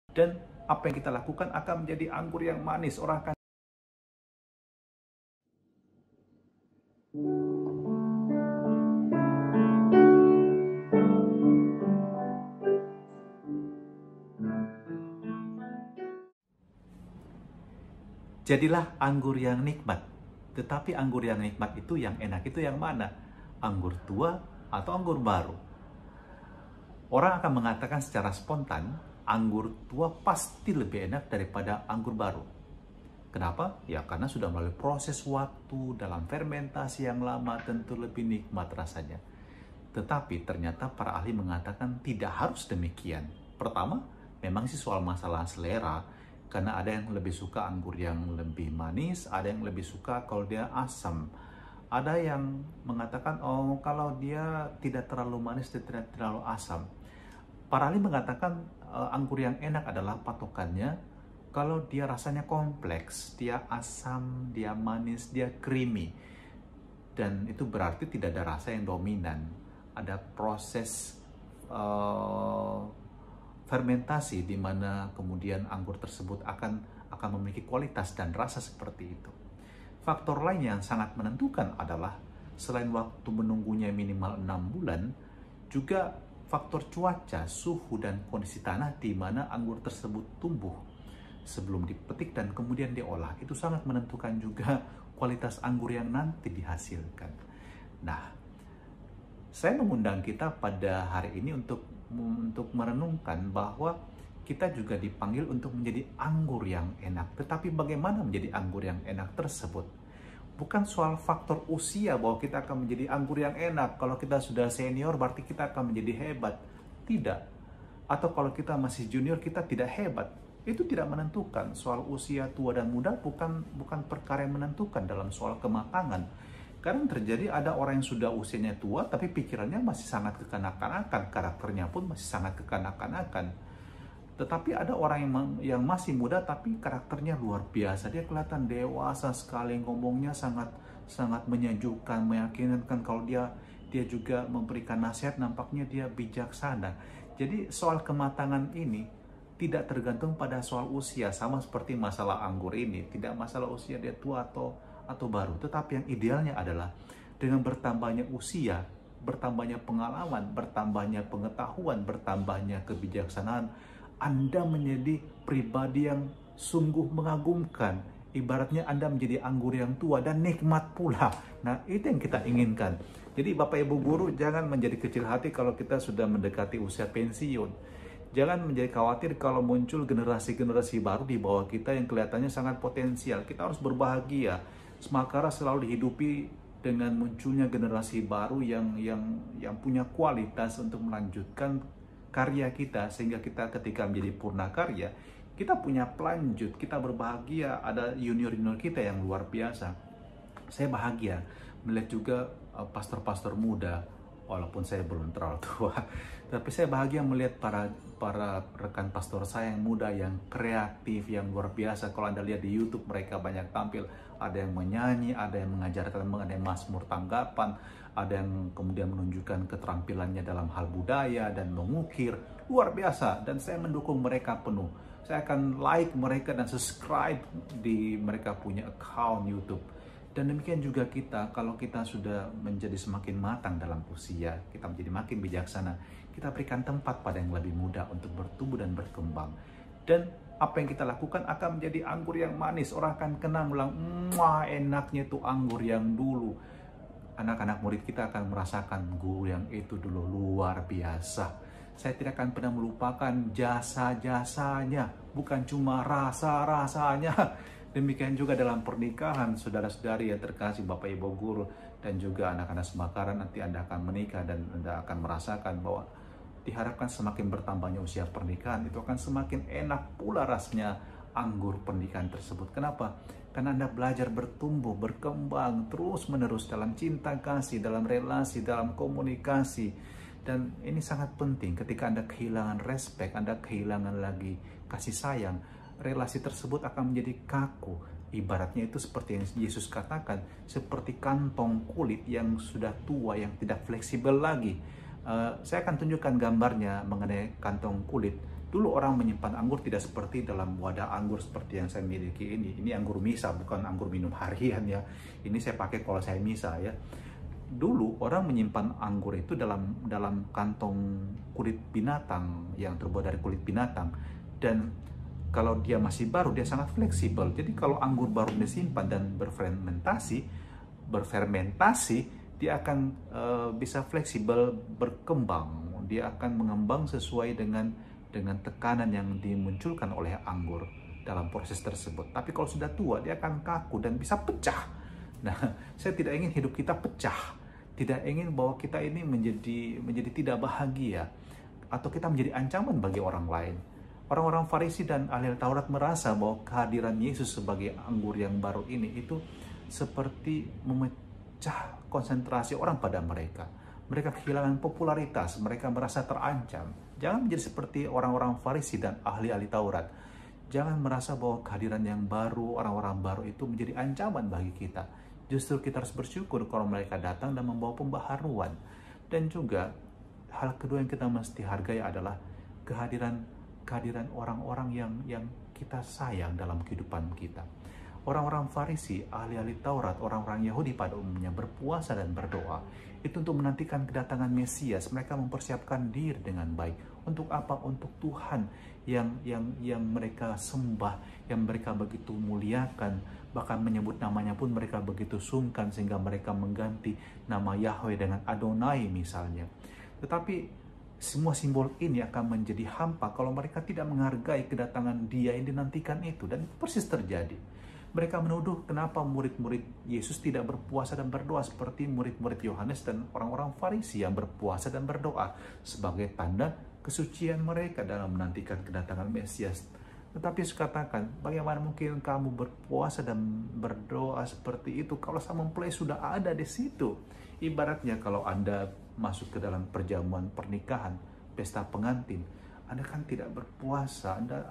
Dan apa yang kita lakukan akan menjadi anggur yang manis. Orang akan jadilah anggur yang nikmat. Tetapi anggur yang nikmat itu, yang enak itu yang mana? Anggur tua atau anggur baru? Orang akan mengatakan secara spontan, anggur tua pasti lebih enak daripada anggur baru. Kenapa? Ya karena sudah melalui proses waktu dalam fermentasi yang lama, tentu lebih nikmat rasanya. Tetapi ternyata para ahli mengatakan tidak harus demikian. Pertama, memang sih soal masalah selera, karena ada yang lebih suka anggur yang lebih manis, ada yang lebih suka kalau dia asam. Ada yang mengatakan, oh kalau dia tidak terlalu manis dan tidak terlalu asam. Para ahli mengatakan anggur yang enak adalah patokannya kalau dia rasanya kompleks, dia asam, dia manis, dia creamy. Dan itu berarti tidak ada rasa yang dominan. Ada proses fermentasi di mana kemudian anggur tersebut akan memiliki kualitas dan rasa seperti itu. Faktor lain yang sangat menentukan adalah selain waktu menunggunya minimal 6 bulan, juga faktor cuaca, suhu, dan kondisi tanah di mana anggur tersebut tumbuh sebelum dipetik dan kemudian diolah. Itu sangat menentukan juga kualitas anggur yang nanti dihasilkan. Nah, saya mengundang kita pada hari ini untuk merenungkan bahwa kita juga dipanggil untuk menjadi anggur yang enak. Tetapi bagaimana menjadi anggur yang enak tersebut? Bukan soal faktor usia bahwa kita akan menjadi anggur yang enak. Kalau kita sudah senior berarti kita akan menjadi hebat. Tidak. Atau kalau kita masih junior kita tidak hebat. Itu tidak menentukan. Soal usia tua dan muda bukan perkara yang menentukan dalam soal kematangan. Karena terjadi ada orang yang sudah usianya tua tapi pikirannya masih sangat kekanak-kanakan, karakternya pun masih sangat kekanak-kanakan. Tetapi ada orang yang masih muda tapi karakternya luar biasa. Dia kelihatan dewasa sekali, ngomongnya sangat menyejukkan, meyakinkan. Kalau dia juga memberikan nasihat, nampaknya dia bijaksana. Jadi soal kematangan ini tidak tergantung pada soal usia, sama seperti masalah anggur ini. Tidak masalah usia dia tua atau baru, tetapi yang idealnya adalah dengan bertambahnya usia, bertambahnya pengalaman, bertambahnya pengetahuan, bertambahnya kebijaksanaan, Anda menjadi pribadi yang sungguh mengagumkan. Ibaratnya Anda menjadi anggur yang tua dan nikmat pula. Nah, itu yang kita inginkan. Jadi Bapak Ibu Guru, jangan menjadi kecil hati kalau kita sudah mendekati usia pensiun. Jangan menjadi khawatir kalau muncul generasi-generasi baru di bawah kita yang kelihatannya sangat potensial. Kita harus berbahagia. Semakara selalu dihidupi dengan munculnya generasi baru yang punya kualitas untuk melanjutkan karya kita, sehingga kita ketika menjadi purna karya, kita punya pelanjut, kita berbahagia, ada junior-junior kita yang luar biasa. Saya bahagia melihat juga pastor-pastor muda, walaupun saya belum terlalu tua, tapi saya bahagia melihat para rekan pastor saya yang muda, yang kreatif, yang luar biasa. Kalau Anda lihat di YouTube, mereka banyak tampil. Ada yang menyanyi, ada yang mengajarkan mengenai mazmur tanggapan, ada yang kemudian menunjukkan keterampilannya dalam hal budaya dan mengukir. Luar biasa, dan saya mendukung mereka penuh. Saya akan like mereka dan subscribe di mereka punya account YouTube. Dan demikian juga kita, kalau kita sudah menjadi semakin matang dalam usia, kita menjadi makin bijaksana, kita berikan tempat pada yang lebih muda untuk bertumbuh dan berkembang. Dan apa yang kita lakukan akan menjadi anggur yang manis. Orang akan kenang ulang, wah enaknya tuh anggur yang dulu. Anak-anak murid kita akan merasakan guru yang itu dulu luar biasa. Saya tidak akan pernah melupakan jasa-jasanya, bukan cuma rasa-rasanya. Demikian juga dalam pernikahan, saudara-saudari yang terkasih, Bapak Ibu Guru, dan juga anak-anak Semakaran, nanti Anda akan menikah dan Anda akan merasakan bahwa diharapkan semakin bertambahnya usia pernikahan, itu akan semakin enak pula rasanya anggur pernikahan tersebut. Kenapa? Karena Anda belajar bertumbuh, berkembang, terus-menerus dalam cinta kasih, dalam relasi, dalam komunikasi. Dan ini sangat penting ketika Anda kehilangan respect, Anda kehilangan lagi kasih sayang, relasi tersebut akan menjadi kaku. Ibaratnya itu seperti yang Yesus katakan, seperti kantong kulit yang sudah tua, yang tidak fleksibel lagi. Saya akan tunjukkan gambarnya mengenai kantong kulit. Dulu orang menyimpan anggur tidak seperti dalam wadah anggur seperti yang saya miliki ini. Ini anggur misa, bukan anggur minum harian ya. Ini saya pakai kalau saya misa ya. Dulu orang menyimpan anggur itu dalam kantong kulit binatang yang terbuat dari kulit binatang, dan kalau dia masih baru dia sangat fleksibel. Jadi kalau anggur baru disimpan dan berfermentasi, dia akan bisa fleksibel berkembang. Dia akan mengembang sesuai dengan tekanan yang dimunculkan oleh anggur dalam proses tersebut. Tapi kalau sudah tua, dia akan kaku dan bisa pecah. Nah, saya tidak ingin hidup kita pecah. Tidak ingin bahwa kita ini menjadi tidak bahagia, atau kita menjadi ancaman bagi orang lain. Orang-orang Farisi dan ahli Taurat merasa bahwa kehadiran Yesus sebagai anggur yang baru ini itu seperti memecah konsentrasi orang pada mereka. Mereka kehilangan popularitas, mereka merasa terancam. Jangan menjadi seperti orang-orang Farisi dan ahli-ahli Taurat. Jangan merasa bahwa kehadiran yang baru, orang-orang baru itu menjadi ancaman bagi kita. Justru kita harus bersyukur kalau mereka datang dan membawa pembaharuan. Dan juga hal kedua yang kita mesti hargai adalah kehadiran orang-orang yang kita sayang dalam kehidupan kita. Orang-orang Farisi, ahli-ahli Taurat, orang-orang Yahudi pada umumnya berpuasa dan berdoa itu untuk menantikan kedatangan Mesias. Mereka mempersiapkan diri dengan baik. Untuk apa? Untuk Tuhan yang mereka sembah, yang mereka begitu muliakan, bahkan menyebut namanya pun mereka begitu sungkan sehingga mereka mengganti nama Yahweh dengan Adonai misalnya. Tetapi semua simbol ini akan menjadi hampa kalau mereka tidak menghargai kedatangan Dia yang dinantikan itu. Dan persis terjadi. Mereka menuduh kenapa murid-murid Yesus tidak berpuasa dan berdoa seperti murid-murid Yohanes dan orang-orang Farisi yang berpuasa dan berdoa sebagai tanda kesucian mereka dalam menantikan kedatangan Mesias. Tetapi Yesus katakan, bagaimana mungkin kamu berpuasa dan berdoa seperti itu kalau sang mempelai sudah ada di situ? Ibaratnya kalau Anda masuk ke dalam perjamuan pernikahan, pesta pengantin, Anda kan tidak berpuasa, Anda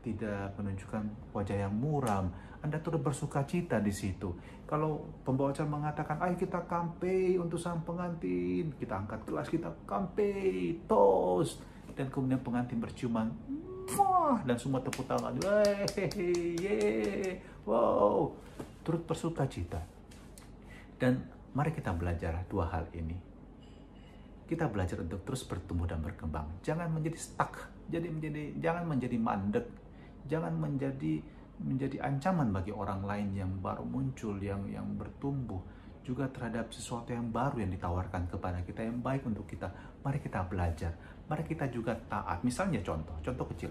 tidak menunjukkan wajah yang muram, Anda turut bersuka cita di situ. Kalau pembawa acara mengatakan, ayo kita kampai untuk sang pengantin, kita angkat gelas, kita kampai, toast, dan kemudian pengantin berciuman, dan semua tepuk tangan, wow, turut bersuka cita. Dan mari kita belajar dua hal ini. Kita belajar untuk terus bertumbuh dan berkembang. Jangan menjadi stuck, jangan menjadi mandek. Jangan menjadi ancaman bagi orang lain yang baru muncul, yang bertumbuh, juga terhadap sesuatu yang baru yang ditawarkan kepada kita, yang baik untuk kita. Mari kita belajar, mari kita juga taat. Misalnya contoh kecil.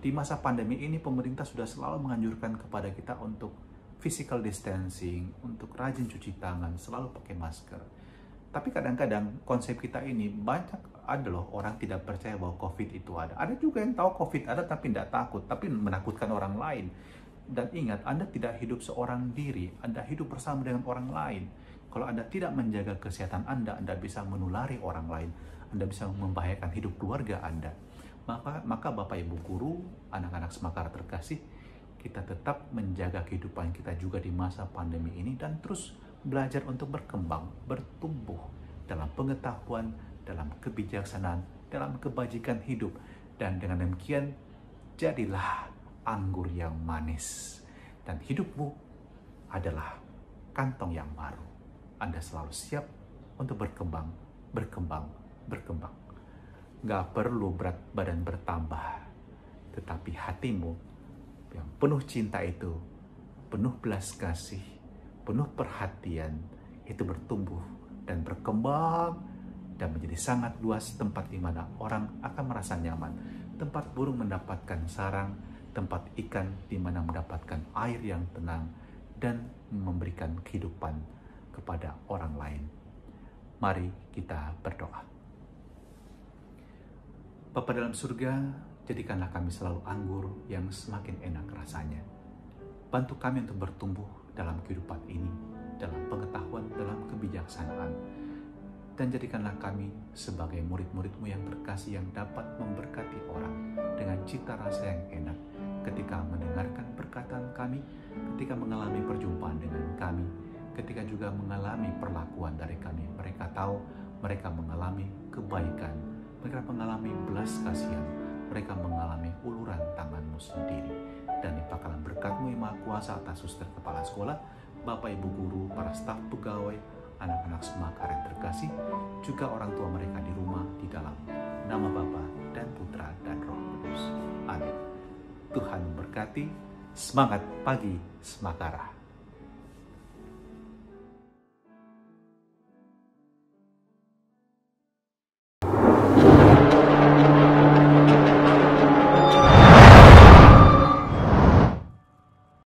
Di masa pandemi ini pemerintah sudah selalu menganjurkan kepada kita untuk physical distancing, untuk rajin cuci tangan, selalu pakai masker. Tapi kadang-kadang konsep kita ini ada loh orang tidak percaya bahwa COVID itu ada. Ada juga yang tahu COVID ada tapi tidak takut, tapi menakutkan orang lain. Dan ingat, Anda tidak hidup seorang diri, Anda hidup bersama dengan orang lain. Kalau Anda tidak menjaga kesehatan Anda bisa menulari orang lain. Anda bisa membahayakan hidup keluarga Anda. Maka Bapak Ibu Guru, anak-anak Semakara terkasih, kita tetap menjaga kehidupan kita juga di masa pandemi ini dan terus belajar untuk berkembang, bertumbuh dalam pengetahuan, dalam kebijaksanaan, dalam kebajikan hidup. Dan dengan demikian, jadilah anggur yang manis. Dan hidupmu adalah kantong yang baru. Anda selalu siap untuk berkembang. Gak perlu berat badan bertambah, tetapi hatimu yang penuh cinta itu, penuh belas kasih, penuh perhatian, itu bertumbuh dan berkembang dan menjadi sangat luas, tempat di mana orang akan merasa nyaman, tempat burung mendapatkan sarang, tempat ikan di mana mendapatkan air yang tenang dan memberikan kehidupan kepada orang lain. Mari kita berdoa. Bapa dalam surga, jadikanlah kami selalu anggur yang semakin enak rasanya. Bantu kami untuk bertumbuh dalam kehidupan ini, dalam pengetahuan, dalam kebijaksanaan. Dan jadikanlah kami sebagai murid-murid-Mu yang terkasih yang dapat memberkati orang dengan cita rasa yang enak ketika mendengarkan perkataan kami, ketika mengalami perjumpaan dengan kami, ketika juga mengalami perlakuan dari kami. Mereka tahu mereka mengalami kebaikan, mereka mengalami belas kasihan, mereka mengalami uluran tangan-Mu sendiri. Dan limpahkanlah berkat-Mu yang Maha Kuasa atas suster kepala sekolah, Bapak Ibu guru, para staf pegawai, anak-anak semakar yang terkasih, juga orang tua mereka di rumah, di dalam nama Bapa dan Putra dan Roh Kudus. Amin. Tuhan memberkati. Semangat pagi Semakara.